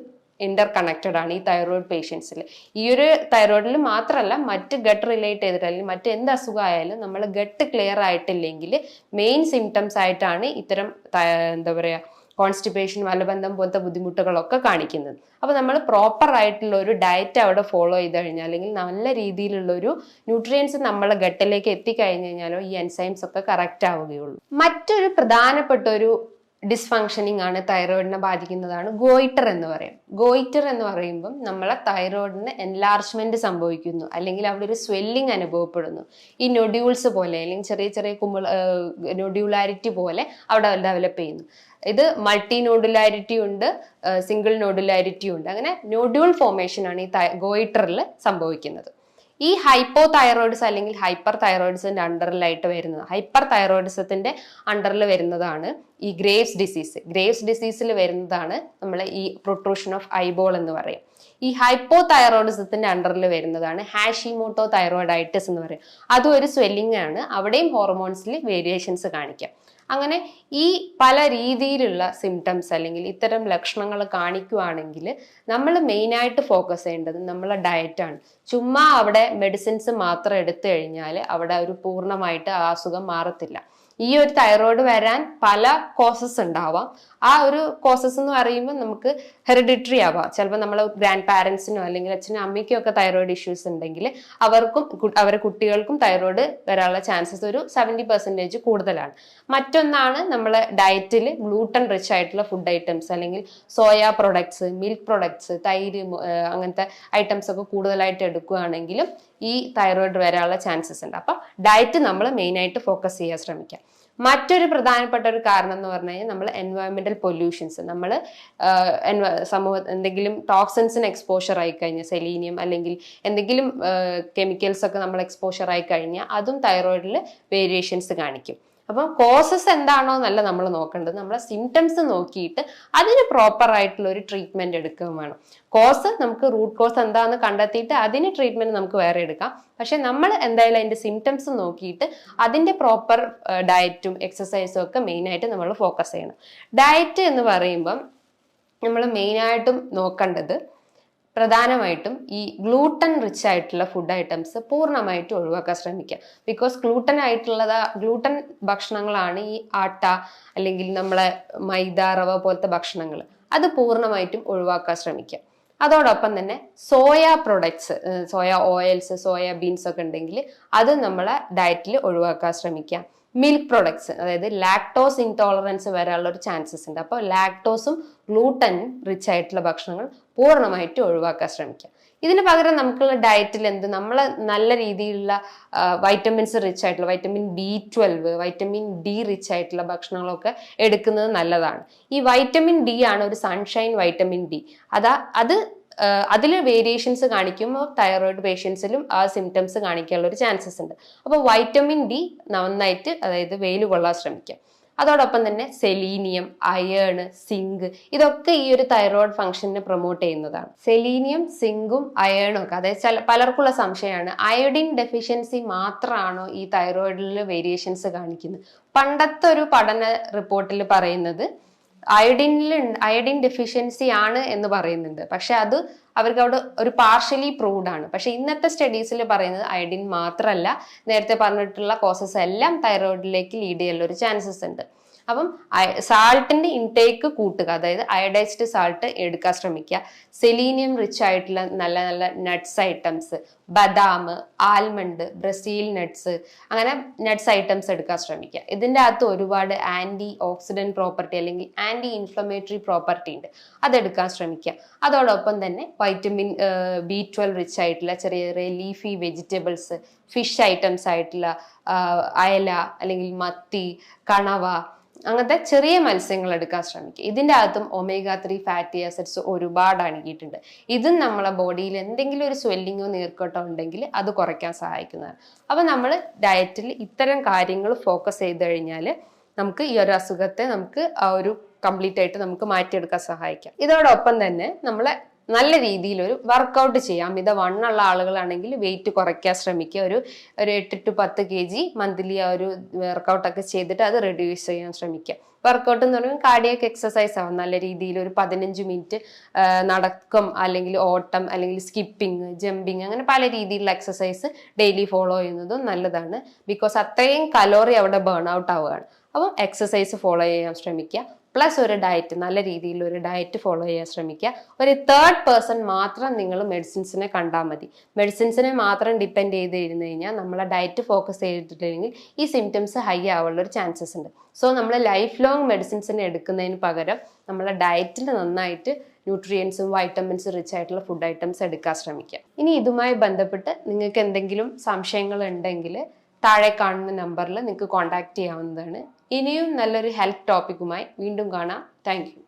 ഇന്റർ കണക്റ്റഡ് ആണ് ഈ തൈറോയിഡ് പേഷ്യൻസിൽ. ഈ ഒരു തൈറോയിഡിൽ മാത്രമല്ല, മറ്റ് ഗട്ട് റിലേറ്റ് ചെയ്തിട്ട് അല്ലെങ്കിൽ മറ്റ് എന്ത് അസുഖമായാലും നമ്മൾ ഗട്ട് ക്ലിയർ ആയിട്ടില്ലെങ്കിൽ മെയിൻ സിംറ്റംസ് ആയിട്ടാണ് ഇത്തരം എന്താ പറയുക കോൺസ്റ്റിപ്പേഷൻ, മലബന്ധം പോലത്തെ ബുദ്ധിമുട്ടുകളൊക്കെ കാണിക്കുന്നത്. അപ്പോൾ നമ്മൾ പ്രോപ്പർ ആയിട്ടുള്ള ഒരു ഡയറ്റ് അവിടെ ഫോളോ ചെയ്ത് കഴിഞ്ഞാൽ അല്ലെങ്കിൽ നല്ല രീതിയിലുള്ള ഒരു ന്യൂട്രിയൻസ് നമ്മളെ ഗട്ടിലേക്ക് എത്തിക്കഴിഞ്ഞ് കഴിഞ്ഞാലോ ഈ എൻസൈംസ് ഒക്കെ കറക്റ്റ് ആവുകയുള്ളൂ. മറ്റൊരു പ്രധാനപ്പെട്ട ഒരു ഡിസ്ഫങ്ഷനിങ് ആണ് തൈറോയിഡിനെ ബാധിക്കുന്നതാണ് ഗോയിറ്റർ എന്ന് പറയും. ഗോയിറ്റർ എന്ന് പറയുമ്പം നമ്മളെ തൈറോയിഡിന് എൻലാർജ്മെന്റ് സംഭവിക്കുന്നു, അല്ലെങ്കിൽ അവിടെ ഒരു സ്വെല്ലിംഗ് അനുഭവപ്പെടുന്നു. ഈ നൊഡ്യൂൾസ് പോലെ അല്ലെങ്കിൽ ചെറിയ ചെറിയ നൊഡ്യൂലാരിറ്റി പോലെ അവിടെ ഡെവലപ്പ് ചെയ്യുന്നു. ഇത് മൾട്ടി നോഡുലാരിറ്റി ഉണ്ട്, സിംഗിൾ നോഡുലാരിറ്റി ഉണ്ട്. അങ്ങനെ നോഡ്യൂൾ ഫോർമേഷൻ ആണ് ഈ ഗോയിറ്ററിൽ സംഭവിക്കുന്നത്. ഈ ഹൈപ്പോ തൈറോയിഡ്സ് അല്ലെങ്കിൽ ഹൈപ്പർ തൈറോയിഡ്സിന്റെ അണ്ടറിലായിട്ട് വരുന്നത്, ഹൈപ്പർ തൈറോയിഡിസത്തിന്റെ അണ്ടറിൽ വരുന്നതാണ് ഈ ഗ്രേവ്സ് ഡിസീസ്. ഗ്രേവ്സ് ഡിസീസിൽ വരുന്നതാണ് നമ്മൾ ഈ പ്രൊട്രൂഷൻ ഓഫ് ഐബോൾ എന്ന് പറയും. ഈ ഹൈപ്പോ തൈറോയിഡിസത്തിന്റെ അണ്ടറിൽ വരുന്നതാണ് ഹാഷിമോട്ടോ തൈറോയിഡൈറ്റിസ് എന്ന് പറയും. അതും ഒരു സ്വെല്ലിംഗ് ആണ്, അവിടെയും ഹോർമോൺസിൽ വേരിയേഷൻസ് കാണിക്കാം. അങ്ങനെ ഈ പല രീതിയിലുള്ള സിംറ്റംസ് അല്ലെങ്കിൽ ഇത്തരം ലക്ഷണങ്ങൾ കാണിക്കുകയാണെങ്കിൽ നമ്മൾ മെയിനായിട്ട് ഫോക്കസ് ചെയ്യേണ്ടത് നമ്മളെ ഡയറ്റാണ്. ചുമ്മാ അവിടെ മെഡിസിൻസ് മാത്രം എടുത്തു കഴിഞ്ഞാൽ അവിടെ ഒരു പൂർണ്ണമായിട്ട് ആ അസുഖം മാറത്തില്ല. ഈ ഒരു തൈറോയിഡ് വരാൻ പല കോസസ് ഉണ്ടാവാം. ആ ഒരു കോസസ് എന്ന് പറയുമ്പോൾ നമുക്ക് ഹെറിഡിറ്ററി ആവാം. ചിലപ്പോൾ നമ്മളെ ഗ്രാൻഡ് പാരൻസിനോ അല്ലെങ്കിൽ അച്ഛനും അമ്മയ്ക്കും ഒക്കെ തൈറോയിഡ് ഇഷ്യൂസ് ഉണ്ടെങ്കിൽ അവർക്കും അവരുടെ കുട്ടികൾക്കും തൈറോയിഡ് വരാനുള്ള ചാൻസസ് ഒരു 70% കൂടുതലാണ്. മറ്റൊന്നാണ് നമ്മളെ ഡയറ്റിൽ ഗ്ലൂട്ടൻ റിച്ച് ആയിട്ടുള്ള ഫുഡ് ഐറ്റംസ് അല്ലെങ്കിൽ സോയ പ്രൊഡക്ട്സ്, മിൽക്ക് പ്രൊഡക്ട്സ്, തൈര്, അങ്ങനത്തെ ഐറ്റംസ് ഒക്കെ കൂടുതലായിട്ട് എടുക്കുകയാണെങ്കിലും ഈ തൈറോയിഡ് വരാനുള്ള ചാൻസസ് ഉണ്ട്. അപ്പം ഡയറ്റ് നമ്മൾ മെയിനായിട്ട് ഫോക്കസ് ചെയ്യാൻ ശ്രമിക്കാം. മറ്റൊരു പ്രധാനപ്പെട്ട ഒരു കാരണം എന്ന് പറഞ്ഞു കഴിഞ്ഞാൽ നമ്മൾ എൻവയോൺമെന്റൽ പൊല്യൂഷൻസ്, നമ്മൾ എന്തെങ്കിലും ടോക്സിൻസിന് എക്സ്പോഷർ ആയി കഴിഞ്ഞാൽ, സെലീനിയം അല്ലെങ്കിൽ എന്തെങ്കിലും കെമിക്കൽസ് ഒക്കെ നമ്മൾ എക്സ്പോഷർ ആയി കഴിഞ്ഞാൽ അതും തൈറോയിഡിൽ വേരിയേഷൻസ് കാണിക്കും. അപ്പം കോസസ് എന്താണോ എന്നല്ല നമ്മൾ നോക്കേണ്ടത്, നമ്മളെ സിംറ്റംസ് നോക്കിയിട്ട് അതിന് പ്രോപ്പർ ആയിട്ടുള്ള ഒരു ട്രീറ്റ്മെന്റ് എടുക്കുകയും വേണം. കോസ് നമുക്ക് റൂട്ട് കോസ് എന്താണെന്ന് കണ്ടെത്തിയിട്ട് അതിന് ട്രീറ്റ്മെന്റ് നമുക്ക് വേറെ എടുക്കാം. പക്ഷെ നമ്മൾ എന്തായാലും അതിന്റെ സിംറ്റംസ് നോക്കിയിട്ട് അതിന്റെ പ്രോപ്പർ ഡയറ്റും എക്സസൈസും ഒക്കെ മെയിനായിട്ട് നമ്മൾ ഫോക്കസ് ചെയ്യണം. ഡയറ്റ് എന്ന് പറയുമ്പം നമ്മൾ മെയിനായിട്ടും നോക്കേണ്ടത് പ്രധാനമായിട്ടും ഈ ഗ്ലൂട്ടൻ റിച്ച് ആയിട്ടുള്ള ഫുഡ് ഐറ്റംസ് പൂർണ്ണമായിട്ടും ഒഴിവാക്കാൻ ശ്രമിക്കുക. ബിക്കോസ് ഗ്ലൂട്ടൻ ഭക്ഷണങ്ങളാണ് ഈ ആട്ട അല്ലെങ്കിൽ നമ്മളെ മൈദ റവ പോലത്തെ ഭക്ഷണങ്ങൾ. അത് പൂർണ്ണമായിട്ടും ഒഴിവാക്കാൻ ശ്രമിക്കുക. അതോടൊപ്പം തന്നെ soya products, soya oils, soya beans ഒക്കെ ഉണ്ടെങ്കിൽ അത് നമ്മളെ ഡയറ്റിൽ ഒഴിവാക്കാൻ ശ്രമിക്കാം. മിൽക്ക് പ്രൊഡക്ട്സ്, അതായത് ലാക്ടോസ് ഇൻടോളറൻസ് വരാനുള്ള ഒരു ചാൻസസ് ഉണ്ട്. അപ്പോൾ ലാക്ടോസും ഗ്ലൂട്ടനും റിച്ച് ആയിട്ടുള്ള ഭക്ഷണങ്ങൾ പൂർണ്ണമായിട്ട് ഒഴിവാക്കാൻ ശ്രമിക്കാം. ഇതിന് പകരം നമുക്കുള്ള ഡയറ്റിൽ നമ്മളെ നല്ല രീതിയിലുള്ള വൈറ്റമിൻസ് റിച്ച് ആയിട്ടുള്ള vitamin B12, vitamin D rich ആയിട്ടുള്ള ഭക്ഷണങ്ങളൊക്കെ എടുക്കുന്നത് നല്ലതാണ്. ഈ വൈറ്റമിൻ D ആണ് ഒരു സൺഷൈൻ വൈറ്റമിൻ D. അത് അതിൽ വേരിയേഷൻസ് കാണിക്കുമ്പോൾ തൈറോയിഡ് പേഷ്യൻസിലും ആ സിംറ്റംസ് കാണിക്കാനുള്ള ഒരു ചാൻസസ് ഉണ്ട്. അപ്പോൾ വൈറ്റമിൻ D നന്നായിട്ട്, അതായത് വെയിൽ കൊള്ളാൻ ശ്രമിക്കുക. അതോടൊപ്പം തന്നെ സെലീനിയം, അയേൺ, സിങ്ക് ഇതൊക്കെ ഈ ഒരു തൈറോയിഡ് ഫംഗ്ഷനെ പ്രൊമോട്ട് ചെയ്യുന്നതാണ്. സെലീനിയം, സിങ്കും അയേണും ഒക്കെ, അതായത് പലർക്കുള്ള സംശയമാണ് അയോഡിൻ ഡെഫിഷ്യൻസി മാത്രമാണോ ഈ തൈറോയിഡിൽ വേരിയേഷൻസ് കാണിക്കുന്നത്. പണ്ടത്തെ ഒരു പഠന റിപ്പോർട്ടിൽ പറയുന്നത് അയഡിൻ ഡെഫിഷ്യൻസി ആണ് എന്ന് പറയുന്നുണ്ട്. പക്ഷെ അത് അവർക്ക് അവിടെ ഒരു പാർഷ്യലി പ്രൂവ്ഡ് ആണ്. പക്ഷെ ഇന്നത്തെ സ്റ്റഡീസിൽ പറയുന്നത് അയഡിൻ മാത്രമല്ല, നേരത്തെ പറഞ്ഞിട്ടുള്ള കോസസ് എല്ലാം തൈറോയിഡിലേക്ക് ലീഡ് ചെയ്യാനുള്ള ഒരു ചാൻസസ് ഉണ്ട്. അപ്പം സാൾട്ടിന്റെ ഇൻടേക്ക് കൂട്ടുക, അതായത് അയഡൈസ്ഡ് സാൾട്ട് എടുക്കാൻ ശ്രമിക്കുക. സെലീനിയം റിച്ച് ആയിട്ടുള്ള നല്ല നല്ല നട്ട്സ് ഐറ്റംസ്, ബദാം, ആൽമണ്ട്, ബ്രസീൽ നട്ട്സ്, അങ്ങനെ നട്ട്സ് ഐറ്റംസ് എടുക്കാൻ ശ്രമിക്കുക. ഇതിൻ്റെ അകത്ത് ഒരുപാട് ആന്റി ഓക്സിഡന്റ് പ്രോപ്പർട്ടി അല്ലെങ്കിൽ ആന്റി ഇൻഫ്ലമേറ്ററി പ്രോപ്പർട്ടി ഉണ്ട്, അതെടുക്കാൻ ശ്രമിക്കുക. അതോടൊപ്പം തന്നെ വൈറ്റമിൻ B12 റിച്ച് ആയിട്ടുള്ള ചെറിയ ചെറിയ ലീഫി വെജിറ്റബിൾസ്, ഫിഷ് ഐറ്റംസ് ആയിട്ടുള്ള അയല അല്ലെങ്കിൽ മത്തി, കണവ, അങ്ങനത്തെ ചെറിയ മത്സ്യങ്ങൾ എടുക്കാൻ ശ്രമിക്കുക. ഇതിൻ്റെ അകത്തും omega-3 ഫാറ്റി ആസിഡ്സ് ഒരുപാട് അടങ്ങിയിട്ടുണ്ട്. ഇതും നമ്മളെ ബോഡിയിൽ എന്തെങ്കിലും ഒരു സ്വെല്ലിങ്ങോ നീർക്കെട്ടോ ഉണ്ടെങ്കിൽ അത് കുറയ്ക്കാൻ സഹായിക്കുന്നതാണ്. അപ്പോൾ നമ്മൾ ഡയറ്റിൽ ഇത്തരം കാര്യങ്ങൾ ഫോക്കസ് ചെയ്ത് കഴിഞ്ഞാൽ നമുക്ക് ഈ ഒരു അസുഖത്തെ നമുക്ക് ആ ഒരു കംപ്ലീറ്റ് ആയിട്ട് നമുക്ക് മാറ്റിയെടുക്കാൻ സഹായിക്കാം. ഇതോടൊപ്പം തന്നെ നമ്മളെ നല്ല രീതിയിൽ ഒരു വർക്കൗട്ട് ചെയ്യാം. വണ്ണുള്ള ആളുകളാണെങ്കിൽ വെയിറ്റ് കുറയ്ക്കാൻ ശ്രമിക്കുക. ഒരു 8 to 10 kg മന്ത്ലി ആ ഒരു വർക്കൗട്ടൊക്കെ ചെയ്തിട്ട് അത് റെഡ്യൂസ് ചെയ്യാൻ ശ്രമിക്കുക. വർക്കൗട്ട് എന്ന് പറയുമ്പോൾ കാർഡിയക് എക്സസൈസ് ആവും. നല്ല രീതിയിൽ ഒരു 15 മിനിറ്റ് നടക്കം, അല്ലെങ്കിൽ ഓട്ടം, അല്ലെങ്കിൽ സ്കിപ്പിംഗ്, ജമ്പിങ്, അങ്ങനെ പല രീതിയിലുള്ള എക്സസൈസ് ഡെയിലി ഫോളോ ചെയ്യുന്നതും നല്ലതാണ്. ബിക്കോസ് അത്രയും കലോറി അവിടെ ബേൺ ഔട്ട് ആവുകയാണ്. അപ്പോൾ എക്സസൈസ് ഫോളോ ചെയ്യാൻ ശ്രമിക്കുക. പ്ലസ് ഒരു ഡയറ്റ്, നല്ല രീതിയിൽ ഒരു ഡയറ്റ് ഫോളോ ചെയ്യാൻ ശ്രമിക്കുക. ഒരു തേർഡ് പേഴ്സൺ മാത്രം നിങ്ങൾ മെഡിസിൻസിനെ കണ്ടാൽ മതി. മെഡിസിൻസിനെ മാത്രം ഡിപ്പെൻഡ് ചെയ്തിരുന്നു കഴിഞ്ഞാൽ നമ്മളെ ഡയറ്റ് ഫോക്കസ് ചെയ്തിട്ടില്ലെങ്കിൽ ഈ സിംറ്റംസ് ഹൈ ആവാനുള്ള ഒരു ചാൻസസ് ഉണ്ട്. സോ നമ്മൾ ലൈഫ് ലോങ് മെഡിസിൻസിനെ എടുക്കുന്നതിന് പകരം നമ്മളെ ഡയറ്റിൽ നന്നായിട്ട് ന്യൂട്രിയൻസും വൈറ്റമിൻസും റിച്ച് ആയിട്ടുള്ള ഫുഡ് ഐറ്റംസ് എടുക്കാൻ ശ്രമിക്കുക. ഇനി ഇതുമായി ബന്ധപ്പെട്ട് നിങ്ങൾക്ക് എന്തെങ്കിലും സംശയങ്ങൾ ഉണ്ടെങ്കിൽ താഴെ കാണുന്ന നമ്പറിൽ നിങ്ങൾക്ക് കോൺടാക്ട് ചെയ്യാവുന്നതാണ്. ഇനിയും നല്ലൊരു ഹെൽത്ത് ടോപ്പിക്കുമായി വീണ്ടും കാണാം. Thank you.